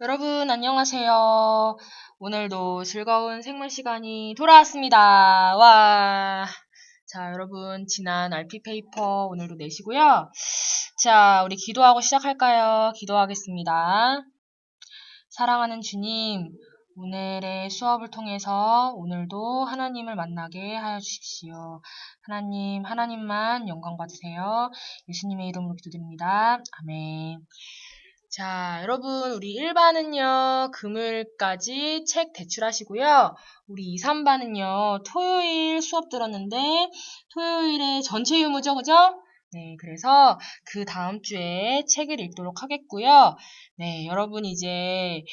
여러분, 안녕하세요. 오늘도 즐거운 생물 시간이 돌아왔습니다. 와. 자, 여러분, 지난 RP 페이퍼 오늘도 내시고요. 자, 우리 기도하고 시작할까요? 기도하겠습니다. 사랑하는 주님, 오늘의 수업을 통해서 오늘도 하나님을 만나게 하여 주십시오. 하나님, 하나님만 영광 받으세요. 예수님의 이름으로 기도드립니다. 아멘. 자, 여러분, 우리 1반은요, 금요일까지 책 대출하시고요. 우리 2, 3반은요, 토요일 수업 들었는데, 토요일에 전체 유무죠, 그죠? 네, 그래서 그 다음 주에 책을 읽도록 하겠고요. 네, 여러분 이제,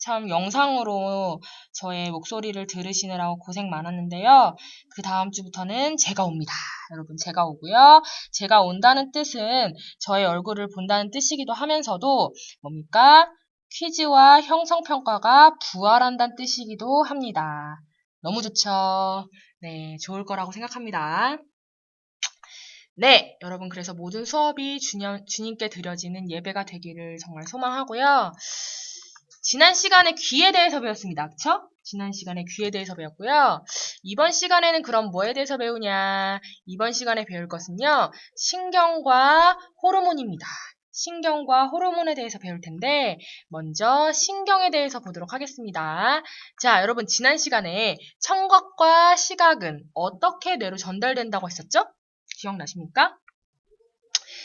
참 영상으로 저의 목소리를 들으시느라고 고생 많았는데요. 그 다음 주부터는 제가 옵니다. 여러분, 제가 오고요. 제가 온다는 뜻은 저의 얼굴을 본다는 뜻이기도 하면서도 뭡니까? 퀴즈와 형성평가가 부활한다는 뜻이기도 합니다. 너무 좋죠? 네, 좋을 거라고 생각합니다. 네, 여러분 그래서 모든 수업이 주님께 드려지는 예배가 되기를 정말 소망하고요. 지난 시간에 귀에 대해서 배웠습니다. 그쵸? 지난 시간에 귀에 대해서 배웠고요. 이번 시간에는 그럼 뭐에 대해서 배우냐? 이번 시간에 배울 것은요. 신경과 호르몬입니다. 신경과 호르몬에 대해서 배울 텐데 먼저 신경에 대해서 보도록 하겠습니다. 자, 여러분 지난 시간에 청각과 시각은 어떻게 뇌로 전달된다고 했었죠? 기억나십니까?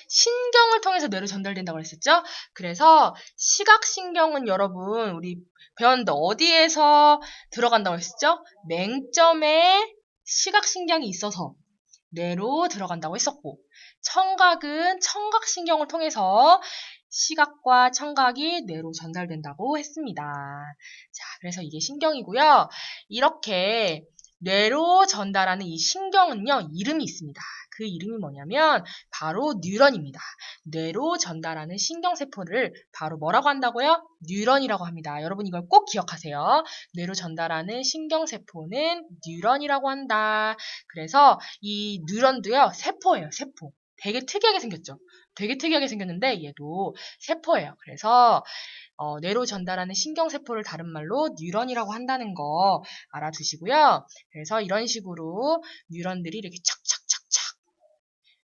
신경을 통해서 뇌로 전달된다고 했었죠? 그래서 시각신경은 여러분 우리 배웠는데 어디에서 들어간다고 했었죠? 맹점에 시각신경이 있어서 뇌로 들어간다고 했었고 청각은 청각신경을 통해서 시각과 청각이 뇌로 전달된다고 했습니다. 자, 그래서 이게 신경이고요. 이렇게 뇌로 전달하는 이 신경은요, 이름이 있습니다. 그 이름이 뭐냐면 바로 뉴런입니다. 뇌로 전달하는 신경세포를 바로 뭐라고 한다고요? 뉴런이라고 합니다. 여러분 이걸 꼭 기억하세요. 뇌로 전달하는 신경세포는 뉴런이라고 한다. 그래서 이 뉴런도요, 세포예요, 세포. 되게 특이하게 생겼죠? 되게 특이하게 생겼는데 얘도 세포예요. 그래서 뇌로 전달하는 신경세포를 다른 말로 뉴런이라고 한다는 거 알아두시고요. 그래서 이런 식으로 뉴런들이 이렇게 착착착착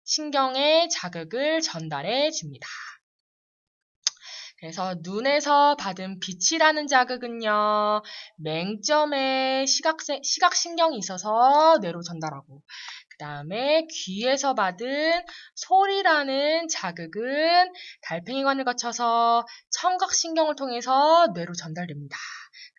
신경에 자극을 전달해 줍니다. 그래서 눈에서 받은 빛이라는 자극은요, 맹점에 시각신경이 있어서 뇌로 전달하고, 그 다음에 귀에서 받은 소리라는 자극은 달팽이관을 거쳐서 청각신경을 통해서 뇌로 전달됩니다.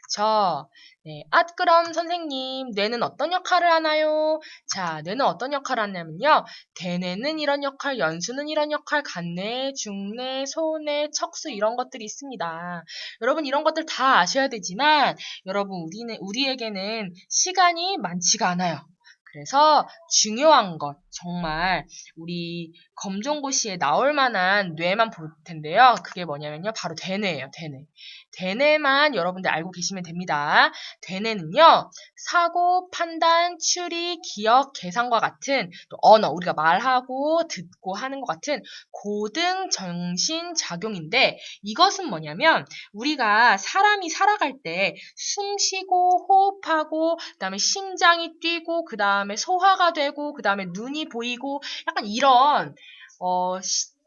그쵸? 네. 그럼 선생님, 뇌는 어떤 역할을 하나요? 자, 뇌는 어떤 역할을 하냐면요. 대뇌는 이런 역할, 연수는 이런 역할, 간뇌, 중뇌, 소뇌, 척수 이런 것들이 있습니다. 여러분 이런 것들 다 아셔야 되지만 여러분 우리에게는 시간이 많지가 않아요. 그래서 중요한 것, 정말 우리 검정고시에 나올 만한 뇌만 볼 텐데요. 그게 뭐냐면요. 바로 대뇌예요. 대뇌. 대뇌만 여러분들 알고 계시면 됩니다. 대뇌는요. 사고, 판단, 추리, 기억, 계산과 같은 또 언어, 우리가 말하고 듣고 하는 것 같은 고등 정신작용인데 이것은 뭐냐면 우리가 사람이 살아갈 때 숨 쉬고 호흡하고 그다음에 심장이 뛰고 그다음에 소화가 되고 그다음에 눈이 보이고 약간 이런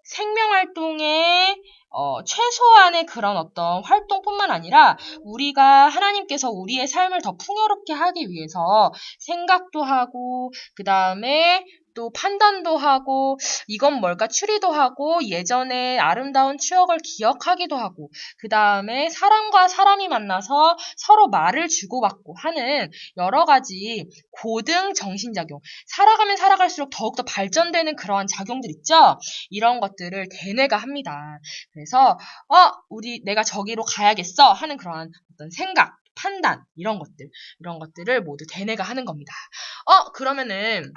생명활동의 최소한의 그런 어떤 활동뿐만 아니라 우리가 하나님께서 우리의 삶을 더 풍요롭게 하기 위해서 생각도 하고 그 다음에 또 판단도 하고 이건 뭘까 추리도 하고 예전의 아름다운 추억을 기억하기도 하고 그 다음에 사람과 사람이 만나서 서로 말을 주고받고 하는 여러 가지 고등 정신작용 살아가면 살아갈수록 더욱더 발전되는 그러한 작용들 있죠? 이런 것들을 대뇌가 합니다. 그래서 내가 저기로 가야겠어 하는 그러한 어떤 생각, 판단 이런 것들을 모두 대뇌가 하는 겁니다. 그러면은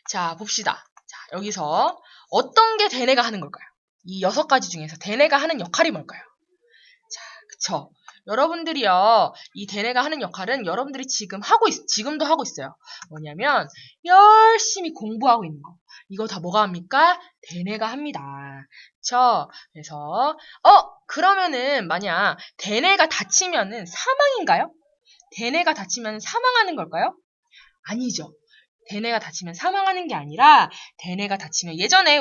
자 봅시다. 자 여기서 어떤 게 대뇌가 하는 걸까요? 이 6가지 중에서 대뇌가 하는 역할이 뭘까요? 자 그쵸. 여러분들이요, 이 대뇌가 하는 역할은 여러분들이 지금도 하고 있어요. 뭐냐면, 열심히 공부하고 있는 거. 이거 다 뭐가 합니까? 대뇌가 합니다. 그쵸? 그래서, 그러면은, 만약, 대뇌가 다치면은 사망인가요? 대뇌가 다치면 사망하는 걸까요? 아니죠. 대뇌가 다치면 사망하는 게 아니라, 대뇌가 다치면, 예전에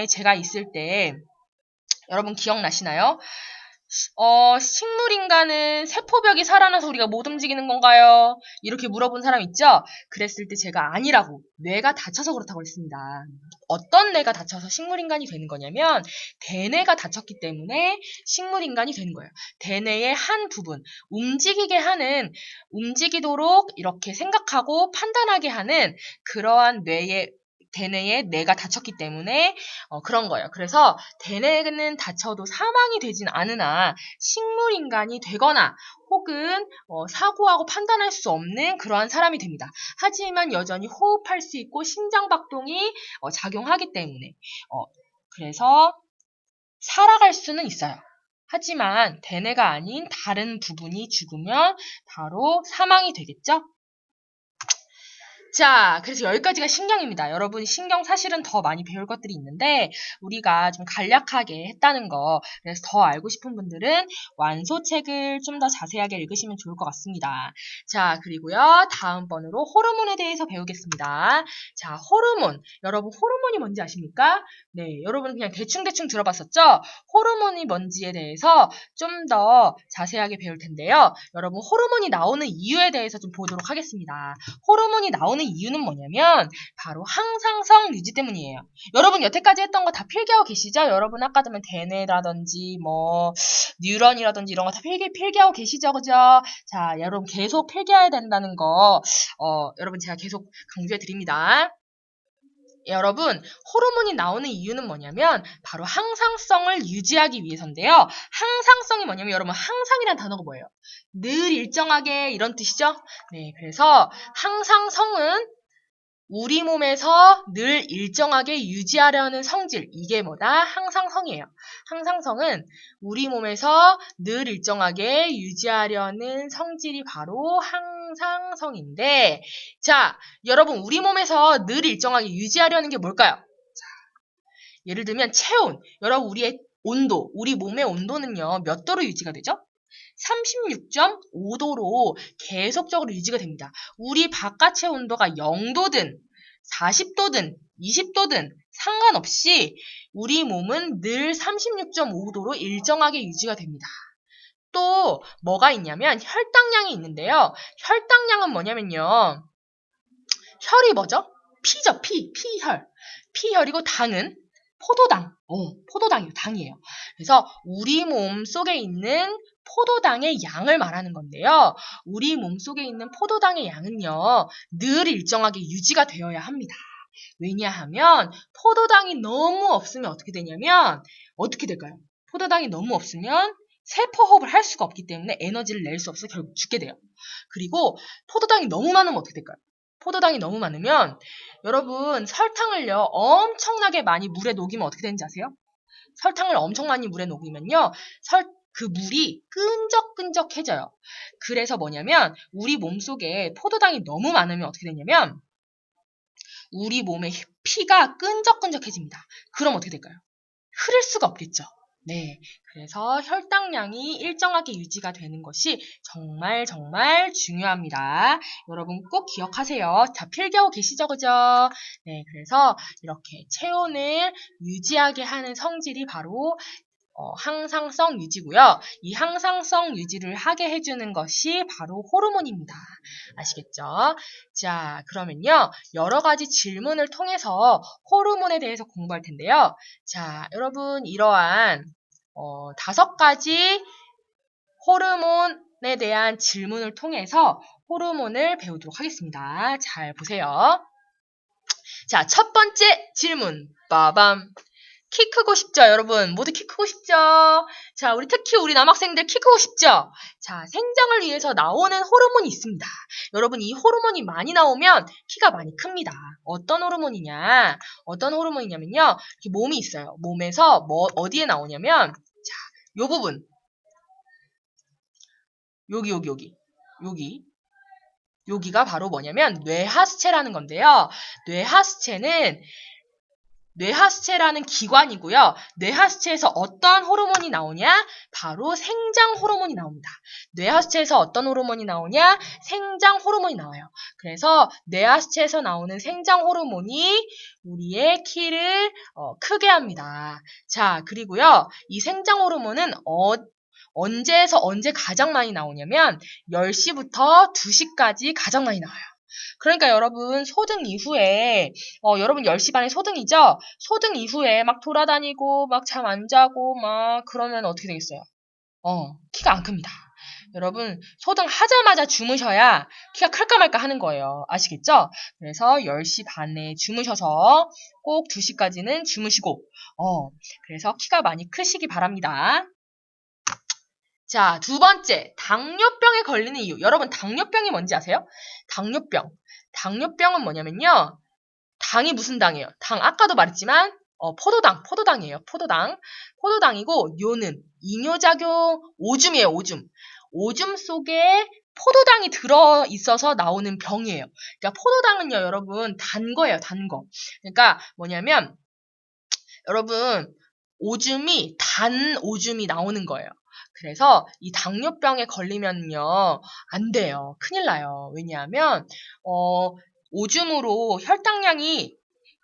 제가 있을 때, 여러분 기억나시나요? 식물인간은 세포벽이 살아나서 우리가 못 움직이는 건가요? 이렇게 물어본 사람 있죠? 그랬을 때 제가 아니라고, 뇌가 다쳐서 그렇다고 했습니다. 어떤 뇌가 다쳐서 식물인간이 되는 거냐면, 대뇌가 다쳤기 때문에 식물인간이 되는 거예요. 대뇌의 한 부분, 움직이도록 이렇게 생각하고 판단하게 하는 그러한 대뇌의 뇌가 다쳤기 때문에 그런 거예요. 그래서 대뇌는 다쳐도 사망이 되진 않으나 식물인간이 되거나 혹은 사고하고 판단할 수 없는 그러한 사람이 됩니다. 하지만 여전히 호흡할 수 있고 심장박동이 작용하기 때문에 그래서 살아갈 수는 있어요. 하지만 대뇌가 아닌 다른 부분이 죽으면 바로 사망이 되겠죠? 자, 그래서 여기까지가 신경입니다. 여러분, 신경 사실은 더 많이 배울 것들이 있는데, 우리가 좀 간략하게 했다는 거, 그래서 더 알고 싶은 분들은 완소책을 좀 더 자세하게 읽으시면 좋을 것 같습니다. 자, 그리고요, 다음번으로 호르몬에 대해서 배우겠습니다. 자, 호르몬. 여러분, 호르몬이 뭔지 아십니까? 네, 여러분 그냥 대충 들어봤었죠? 호르몬이 뭔지에 대해서 좀 더 자세하게 배울 텐데요. 여러분, 호르몬이 나오는 이유에 대해서 좀 보도록 하겠습니다. 호르몬이 나오는 이유는 뭐냐면 바로 항상성 유지 때문이에요. 여러분 여태까지 했던 거 다 필기하고 계시죠? 여러분 아까 전에 대뇌라든지 뭐 뉴런이라든지 이런 거 다 필기하고 계시죠? 그죠? 자, 여러분 계속 필기해야 된다는 거 여러분 제가 계속 강조해 드립니다. 여러분, 호르몬이 나오는 이유는 뭐냐면 바로 항상성을 유지하기 위해서인데요. 항상성이 뭐냐면 여러분 항상이라는 단어가 뭐예요? 늘 일정하게 이런 뜻이죠? 네, 그래서 항상성은 우리 몸에서 늘 일정하게 유지하려는 성질, 이게 뭐다? 항상성이에요. 항상성은 우리 몸에서 늘 일정하게 유지하려는 성질이 바로 항상성인데, 자, 여러분, 우리 몸에서 늘 일정하게 유지하려는 게 뭘까요? 예를 들면 체온, 여러분 우리 몸의 온도는요, 몇 도로 유지가 되죠? 36.5도로 계속적으로 유지가 됩니다. 우리 바깥의 온도가 0도든 40도든 20도든 상관없이 우리 몸은 늘 36.5도로 일정하게 유지가 됩니다. 또 뭐가 있냐면 혈당량이 있는데요. 혈당량은 뭐냐면요. 혈이 뭐죠? 피죠, 피혈. 피혈이고 당은 포도당이에요, 당이에요. 그래서 우리 몸 속에 있는 포도당의 양을 말하는 건데요. 우리 몸 속에 있는 포도당의 양은요, 늘 일정하게 유지가 되어야 합니다. 왜냐하면 포도당이 너무 없으면 어떻게 되냐면 어떻게 될까요? 포도당이 너무 없으면 세포호흡을 할 수가 없기 때문에 에너지를 낼 수 없어 결국 죽게 돼요. 그리고 포도당이 너무 많으면 어떻게 될까요? 포도당이 너무 많으면 여러분 설탕을요 엄청나게 많이 물에 녹이면 어떻게 되는지 아세요? 설탕을 엄청 많이 물에 녹이면요 그 물이 끈적끈적해져요. 그래서 뭐냐면 우리 몸속에 포도당이 너무 많으면 어떻게 되냐면 우리 몸의 피가 끈적끈적해집니다. 그럼 어떻게 될까요? 흐를 수가 없겠죠. 네, 그래서 혈당량이 일정하게 유지가 되는 것이 정말 중요합니다. 여러분 꼭 기억하세요. 자, 필기하고 계시죠, 그죠? 네, 그래서 이렇게 체온을 유지하게 하는 성질이 바로 항상성 유지고요. 이 항상성 유지를 하게 해주는 것이 바로 호르몬입니다. 아시겠죠? 자, 그러면요. 여러 가지 질문을 통해서 호르몬에 대해서 공부할 텐데요. 자, 여러분 이러한 5가지 호르몬에 대한 질문을 통해서 호르몬을 배우도록 하겠습니다. 잘 보세요. 자, 첫 번째 질문. 빠밤. 키 크고 싶죠, 여러분? 모두 키 크고 싶죠? 자, 특히 우리 남학생들 키 크고 싶죠? 자, 생장을 위해서 나오는 호르몬이 있습니다. 여러분, 이 호르몬이 많이 나오면 키가 많이 큽니다. 어떤 호르몬이냐면요. 이렇게 몸이 있어요. 몸에서 어디에 나오냐면, 자, 요 부분. 여기가 바로 뭐냐면 뇌하수체라는 건데요. 뇌하수체라는 기관이고요. 뇌하수체에서 어떤 호르몬이 나오냐? 바로 생장 호르몬이 나옵니다. 뇌하수체에서 어떤 호르몬이 나오냐? 생장 호르몬이 나와요. 그래서 뇌하수체에서 나오는 생장 호르몬이 우리의 키를 크게 합니다. 자, 그리고요. 이 생장 호르몬은 언제에서 언제 가장 많이 나오냐면 10시부터 2시까지 가장 많이 나와요. 그러니까 여러분 소등 이후에 여러분 10시 반에 소등이죠? 소등 이후에 막 돌아다니고 막 잠 안 자고 막 그러면 어떻게 되겠어요? 키가 안 큽니다. 여러분 소등 하자마자 주무셔야 키가 클까 말까 하는 거예요. 아시겠죠? 그래서 10시 반에 주무셔서 꼭 2시까지는 주무시고 그래서 키가 많이 크시기 바랍니다. 자, 두 번째, 당뇨병에 걸리는 이유. 여러분, 당뇨병이 뭔지 아세요? 당뇨병은 뭐냐면요. 당이 무슨 당이에요? 당, 아까도 말했지만, 포도당이에요. 포도당이고, 뇨는 이뇨작용, 오줌이에요, 오줌. 오줌 속에 포도당이 들어있어서 나오는 병이에요. 그러니까 포도당은요, 여러분, 단 거예요, 단 거. 그러니까 뭐냐면, 여러분, 단 오줌이 나오는 거예요. 그래서 이 당뇨병에 걸리면요, 안 돼요. 큰일 나요. 왜냐하면, 오줌으로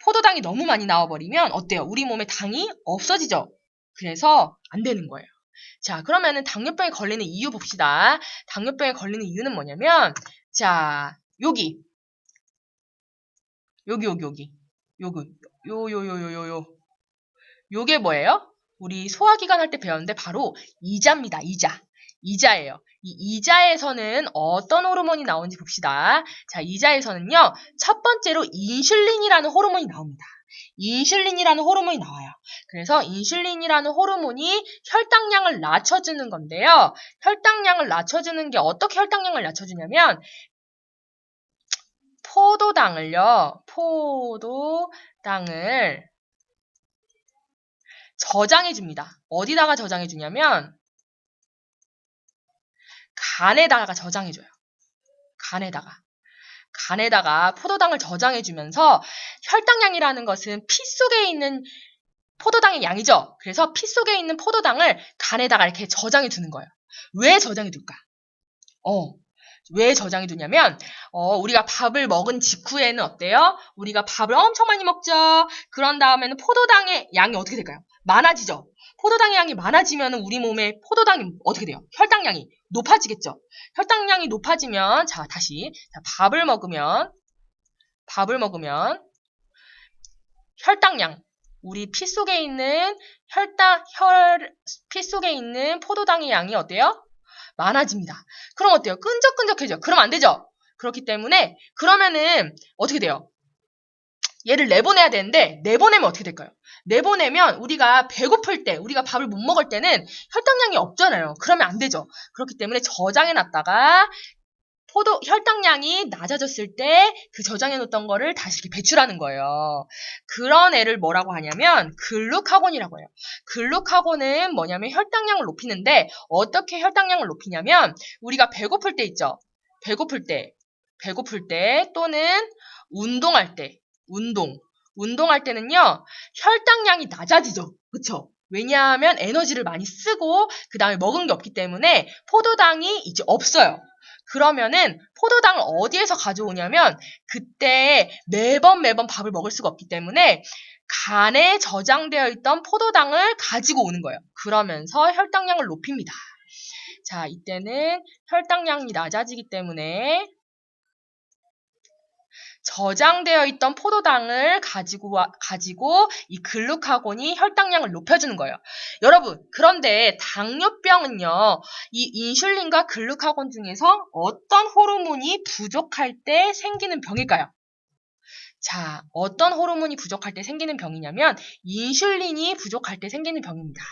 포도당이 너무 많이 나와버리면 어때요? 우리 몸에 당이 없어지죠? 그래서 안 되는 거예요. 자, 그러면은 당뇨병에 걸리는 이유 봅시다. 당뇨병에 걸리는 이유는 뭐냐면, 자, 요게 뭐예요? 우리 소화기관 할 때 배웠는데 바로 이자입니다. 이자예요. 이 이자에서는 어떤 호르몬이 나오는지 봅시다. 자, 이자에서는요. 첫 번째로 인슐린이라는 호르몬이 나옵니다. 인슐린이라는 호르몬이 나와요. 그래서 인슐린이라는 호르몬이 혈당량을 낮춰주는 건데요. 혈당량을 낮춰주는 게 어떻게 혈당량을 낮춰주냐면 포도당을 저장해줍니다. 어디다가 저장해주냐면 간에다가 저장해줘요. 간에다가 포도당을 저장해주면서 혈당량이라는 것은 피 속에 있는 포도당의 양이죠. 그래서 피 속에 있는 포도당을 간에다가 이렇게 저장해두는 거예요. 왜 저장해둘까? 왜 저장해두냐면 우리가 밥을 먹은 직후에는 어때요? 우리가 밥을 엄청 많이 먹죠. 그런 다음에는 포도당의 양이 어떻게 될까요? 많아지죠. 포도당의 양이 많아지면 우리 몸에 포도당이 어떻게 돼요? 혈당량이 높아지겠죠. 혈당량이 높아지면 밥을 먹으면 혈당량 우리 피 속에 있는 피 속에 있는 포도당의 양이 어때요? 많아집니다. 그럼 어때요? 끈적끈적해져. 그럼 안 되죠? 그렇기 때문에 그러면은 어떻게 돼요? 얘를 내보내야 되는데 내보내면 어떻게 될까요? 내보내면 우리가 배고플 때, 우리가 밥을 못 먹을 때는 혈당량이 없잖아요. 그러면 안 되죠. 그렇기 때문에 저장해놨다가 혈당량이 낮아졌을 때 그 저장해놓던 거를 다시 이렇게 배출하는 거예요. 그런 애를 뭐라고 하냐면 글루카곤이라고 해요. 글루카곤은 뭐냐면 혈당량을 높이는데 어떻게 혈당량을 높이냐면 우리가 배고플 때 있죠. 배고플 때 또는 운동할 때 운동할 때는요 혈당량이 낮아지죠. 그쵸? 왜냐하면 에너지를 많이 쓰고 그 다음에 먹은 게 없기 때문에 포도당이 이제 없어요. 그러면은 포도당을 어디에서 가져오냐면 그때 매번 밥을 먹을 수가 없기 때문에 간에 저장되어 있던 포도당을 가지고 오는 거예요. 그러면서 혈당량을 높입니다. 자, 이때는 혈당량이 낮아지기 때문에 저장되어 있던 포도당을 가지고 이 글루카곤이 혈당량을 높여주는 거예요. 여러분, 그런데 당뇨병은요, 이 인슐린과 글루카곤 중에서 어떤 호르몬이 부족할 때 생기는 병일까요? 자, 어떤 호르몬이 부족할 때 생기는 병이냐면 인슐린이 부족할 때 생기는 병입니다.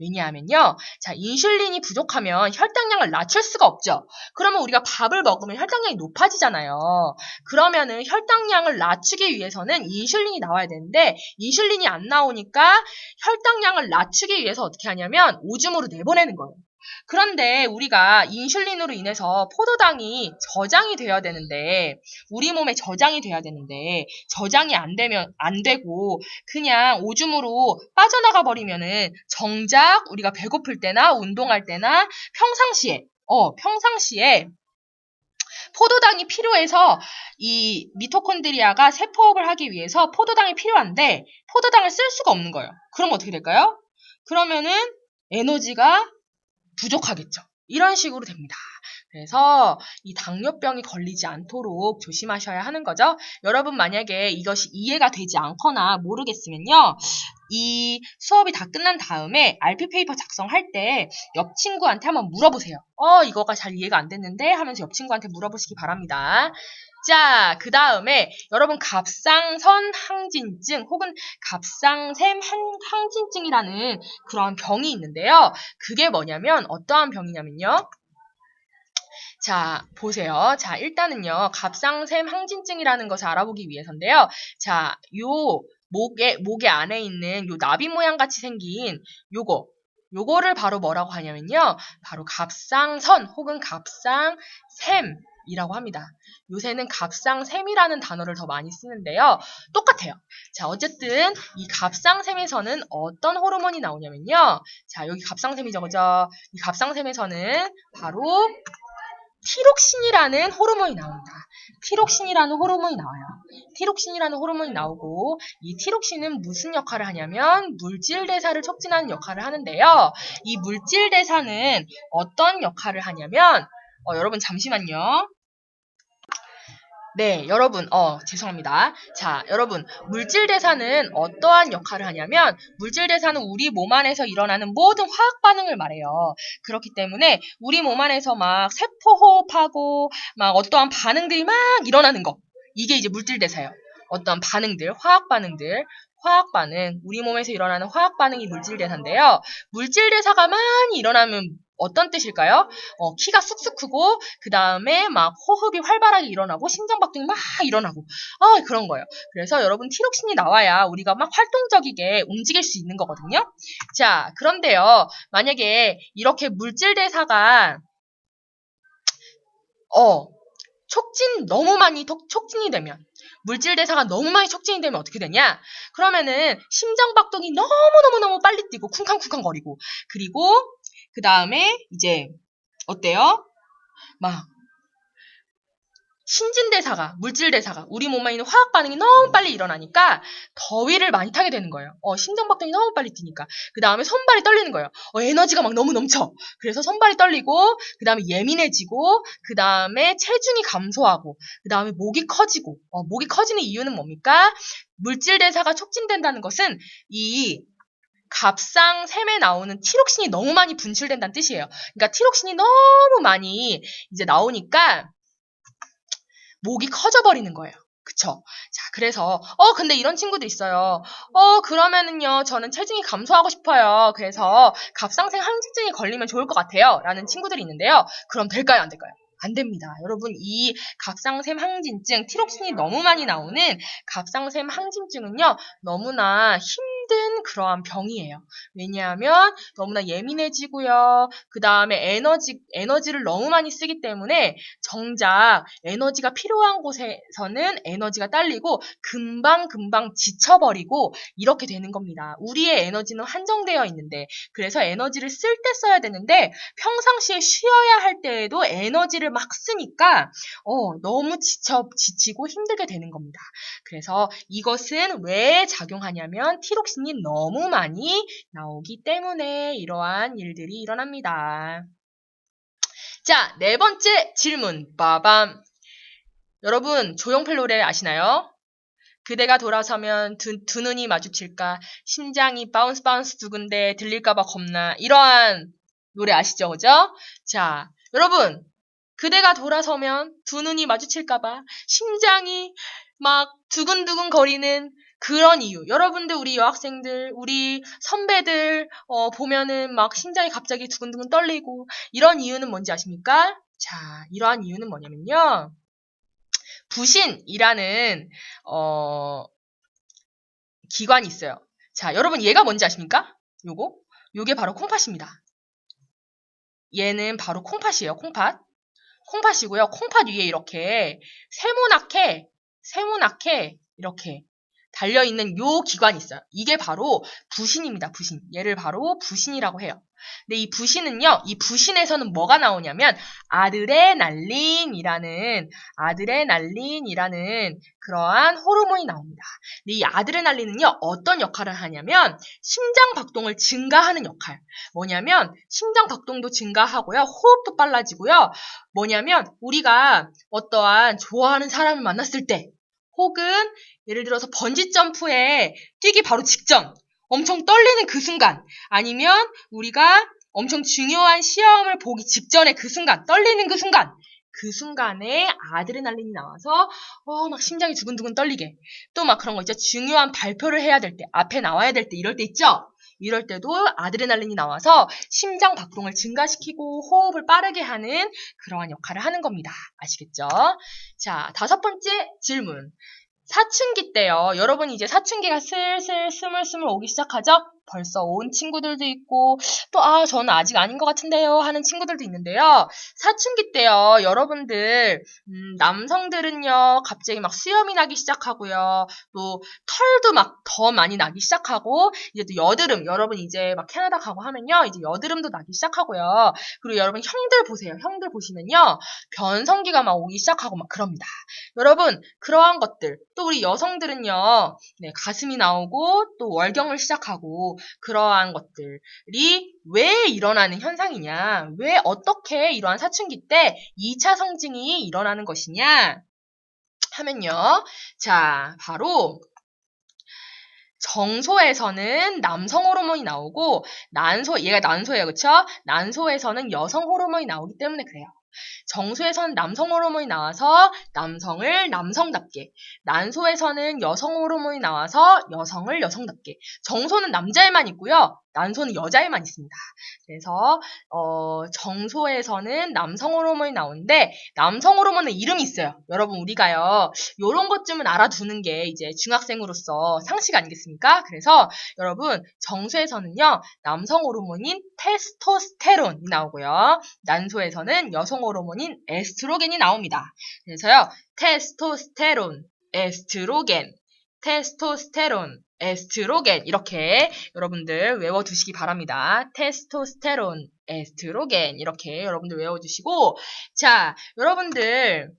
왜냐하면요. 자, 인슐린이 부족하면 혈당량을 낮출 수가 없죠. 그러면 우리가 밥을 먹으면 혈당량이 높아지잖아요. 그러면은 혈당량을 낮추기 위해서는 인슐린이 나와야 되는데 인슐린이 안 나오니까 혈당량을 낮추기 위해서 어떻게 하냐면 오줌으로 내보내는 거예요. 그런데 우리가 인슐린으로 인해서 포도당이 저장이 돼야 되는데, 우리 몸에 저장이 돼야 되는데, 저장이 안 되고, 그냥 오줌으로 빠져나가 버리면은, 정작 우리가 배고플 때나 운동할 때나 평상시에 포도당이 필요해서 이 미토콘드리아가 세포업을 하기 위해서 포도당이 필요한데 포도당을 쓸 수가 없는 거예요. 그럼 어떻게 될까요? 그러면은 에너지가 부족하겠죠. 이런 식으로 됩니다. 그래서 이 당뇨병이 걸리지 않도록 조심하셔야 하는 거죠. 여러분 만약에 이것이 이해가 되지 않거나 모르겠으면요. 이 수업이 다 끝난 다음에 RP 페이퍼 작성할 때 옆 친구한테 한번 물어보세요. 이거가 잘 이해가 안 됐는데 하면서 옆 친구한테 물어보시기 바랍니다. 자, 그 다음에 여러분 갑상선 항진증 혹은 갑상샘 항진증이라는 그런 병이 있는데요. 그게 뭐냐면 어떠한 병이냐면요. 자, 보세요. 자, 일단은요. 갑상샘 항진증이라는 것을 알아보기 위해서인데요. 자, 요 목에 안에 있는 요 나비 모양 같이 생긴 요거를 바로 뭐라고 하냐면요. 바로 갑상선 혹은 갑상샘이라고 합니다. 요새는 갑상샘이라는 단어를 더 많이 쓰는데요. 똑같아요. 자, 어쨌든 이 갑상샘에서는 어떤 호르몬이 나오냐면요. 자, 여기 갑상샘이죠, 그죠? 이 갑상샘에서는 바로 티록신이라는 호르몬이 나옵니다. 티록신이라는 호르몬이 나와요. 티록신이라는 호르몬이 나오고 이 티록신은 무슨 역할을 하냐면 물질 대사를 촉진하는 역할을 하는데요. 이 물질 대사는 어떤 역할을 하냐면 여러분 잠시만요. 네, 여러분, 죄송합니다. 자, 여러분, 물질대사는 어떠한 역할을 하냐면, 물질대사는 우리 몸 안에서 일어나는 모든 화학 반응을 말해요. 그렇기 때문에, 우리 몸 안에서 막 세포호흡하고, 막 어떠한 반응들이 막 일어나는 거. 이게 이제 물질대사예요. 어떠한 반응들, 화학 반응, 우리 몸에서 일어나는 화학 반응이 물질대사인데요. 물질대사가 많이 일어나면 어떤 뜻일까요? 키가 쑥쑥 크고, 그 다음에 막 호흡이 활발하게 일어나고, 심장박동이 막 일어나고, 그런 거예요. 그래서 여러분 티록신이 나와야 우리가 막 활동적이게 움직일 수 있는 거거든요. 자, 그런데요, 만약에 이렇게 물질대사가, 너무 많이 촉진이 되면, 물질대사가 너무 많이 촉진이 되면 어떻게 되냐? 그러면은 심장박동이 너무너무너무 빨리 뛰고 쿵쾅쿵쾅 거리고, 그리고 그 다음에 이제 어때요? 막 신진대사가, 물질대사가 우리 몸에 있는 화학 반응이 너무 빨리 일어나니까 더위를 많이 타게 되는 거예요. 심장박동이 너무 빨리 뛰니까. 그 다음에 손발이 떨리는 거예요. 에너지가 막 너무 넘쳐. 그래서 손발이 떨리고, 그 다음에 예민해지고, 그 다음에 체중이 감소하고, 그 다음에 목이 커지고, 목이 커지는 이유는 뭡니까? 물질대사가 촉진된다는 것은 이 갑상샘에 나오는 티록신이 너무 많이 분출된다는 뜻이에요. 그러니까 티록신이 너무 많이 이제 나오니까 목이 커져버리는 거예요. 그쵸? 자, 그래서, 근데 이런 친구도 있어요. 그러면은요, 저는 체중이 감소하고 싶어요. 그래서 갑상샘 항진증이 걸리면 좋을 것 같아요. 라는 친구들이 있는데요. 그럼 될까요? 안 될까요? 안 됩니다. 여러분, 이 갑상샘 항진증, 티록신이 너무 많이 나오는 갑상샘 항진증은요, 너무나 힘든 그러한 병이에요. 왜냐하면 너무나 예민해지고요. 그 다음에 에너지를 너무 많이 쓰기 때문에 정작 에너지가 필요한 곳에서는 에너지가 딸리고 금방 지쳐버리고 이렇게 되는 겁니다. 우리의 에너지는 한정되어 있는데 그래서 에너지를 쓸 때 써야 되는데 평상시에 쉬어야 할 때에도 에너지를 막 쓰니까 너무 지치고 힘들게 되는 겁니다. 그래서 이것은 왜 작용하냐면 티록신이 너무 많이 나오기 때문에 이러한 일들이 일어납니다. 자, 네 번째 질문. 빠밤. 여러분, 조용필 노래 아시나요? 그대가 돌아서면 두 눈이 마주칠까? 심장이 바운스 두근데 들릴까봐 겁나. 이러한 노래 아시죠? 그죠? 자, 여러분. 그대가 돌아서면 두 눈이 마주칠까봐 심장이 막 두근두근 거리는 그런 이유. 여러분들, 우리 여학생들, 우리 선배들, 보면은 막 심장이 갑자기 두근두근 떨리고, 이런 이유는 뭔지 아십니까? 자, 이러한 이유는 뭐냐면요. 부신이라는, 기관이 있어요. 자, 여러분, 얘가 뭔지 아십니까? 요게 바로 콩팥입니다. 얘는 바로 콩팥이에요. 콩팥이고요. 콩팥 위에 이렇게 세모나게 이렇게 달려있는 요 기관이 있어요. 이게 바로 부신입니다. 부신. 얘를 바로 부신이라고 해요. 근데 이 부신은요, 이 부신에서는 뭐가 나오냐면 아드레날린이라는 그러한 호르몬이 나옵니다. 근데 이 아드레날린은요, 어떤 역할을 하냐면 심장 박동을 증가하는 역할. 뭐냐면 심장 박동도 증가하고요, 호흡도 빨라지고요. 뭐냐면 우리가 어떠한 좋아하는 사람을 만났을 때 혹은 예를 들어서 번지 점프에 뛰기 바로 직전, 엄청 떨리는 그 순간, 아니면 우리가 엄청 중요한 시험을 보기 직전에 그 순간, 떨리는 그 순간에 아드레날린이 나와서 막 심장이 두근두근 떨리게. 또 막 그런 거 있죠. 중요한 발표를 해야 될 때, 앞에 나와야 될 때 이럴 때 있죠. 이럴 때도 아드레날린이 나와서 심장 박동을 증가시키고 호흡을 빠르게 하는 그러한 역할을 하는 겁니다. 아시겠죠? 자, 5번째 질문. 사춘기 때요. 여러분 이제 사춘기가 슬슬 스물스물 오기 시작하죠? 벌써 온 친구들도 있고 또 저는 아직 아닌 것 같은데요 하는 친구들도 있는데요. 사춘기 때요. 여러분들 남성들은요. 갑자기 막 수염이 나기 시작하고요. 또 털도 막 더 많이 나기 시작하고 이제 또 여드름 여러분 이제 막 캐나다 가고 하면요. 이제 여드름도 나기 시작하고요. 그리고 여러분 형들 보세요. 형들 보시면요. 변성기가 막 오기 시작하고 막 그럽니다. 여러분 그러한 것들 또 우리 여성들은요. 네, 가슴이 나오고 또 월경을 시작하고 그러한 것들이 왜 일어나는 현상이냐? 왜 어떻게 이러한 사춘기 때 2차 성징이 일어나는 것이냐? 하면요. 자, 바로 정소에서는 남성 호르몬이 나오고 얘가 난소예요. 그쵸? 난소에서는 여성 호르몬이 나오기 때문에 그래요. 정소에서는 남성 호르몬이 나와서 남성을 남성답게, 난소에서는 여성 호르몬이 나와서 여성을 여성답게. 정소는 남자에만 있고요. 난소는 여자에만 있습니다. 그래서 정소에서는 남성 호르몬이 나오는데 남성 호르몬은 이름이 있어요. 여러분 우리가요. 요런 것쯤은 알아두는 게 이제 중학생으로서 상식 아니겠습니까? 그래서 여러분 정소에서는요. 남성 호르몬인 테스토스테론이 나오고요. 난소에서는 여성 호르몬인 에스트로겐이 나옵니다. 그래서요. 테스토스테론, 에스트로겐 이렇게 여러분들 외워두시기 바랍니다. 테스토스테론, 에스트로겐 이렇게 여러분들 외워두시고 자 여러분들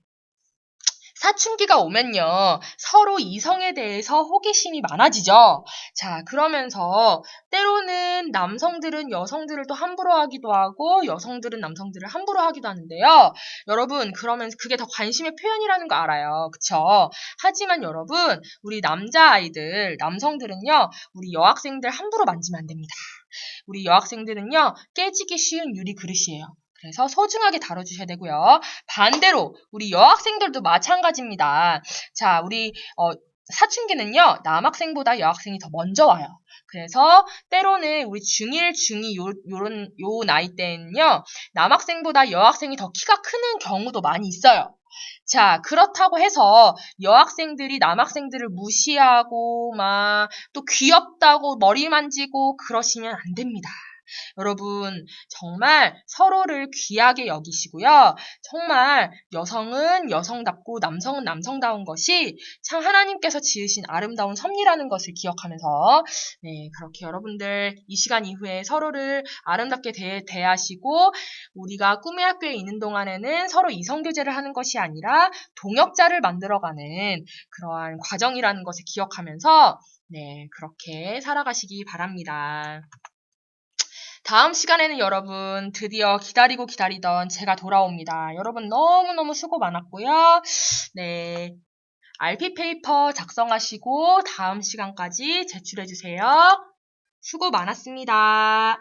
사춘기가 오면요. 서로 이성에 대해서 호기심이 많아지죠. 자, 그러면서 때로는 남성들은 여성들을 또 함부로 하기도 하고 여성들은 남성들을 함부로 하기도 하는데요. 여러분, 그러면 그게 더 관심의 표현이라는 거 알아요. 그쵸? 하지만 여러분, 우리 남자아이들, 남성들은요. 우리 여학생들 함부로 만지면 안 됩니다. 우리 여학생들은요. 깨지기 쉬운 유리 그릇이에요. 그래서 소중하게 다뤄주셔야 되고요. 반대로 우리 여학생들도 마찬가지입니다. 자, 우리 사춘기는요. 남학생보다 여학생이 더 먼저 와요. 그래서 때로는 우리 중1, 중2 요 나이 때는요. 남학생보다 여학생이 더 키가 크는 경우도 많이 있어요. 자, 그렇다고 해서 여학생들이 남학생들을 무시하고 막 또 귀엽다고 머리 만지고 그러시면 안 됩니다. 여러분 정말 서로를 귀하게 여기시고요. 정말 여성은 여성답고 남성은 남성다운 것이 참 하나님께서 지으신 아름다운 섭리라는 것을 기억하면서 네, 그렇게 여러분들 이 시간 이후에 서로를 아름답게 대하시고 우리가 꿈의 학교에 있는 동안에는 서로 이성교제를 하는 것이 아니라 동역자를 만들어가는 그러한 과정이라는 것을 기억하면서 네, 그렇게 살아가시기 바랍니다. 다음 시간에는 여러분 드디어 기다리고 기다리던 제가 돌아옵니다. 여러분 너무너무 수고 많았고요. 네, RP 페이퍼 작성하시고 다음 시간까지 제출해주세요. 수고 많았습니다.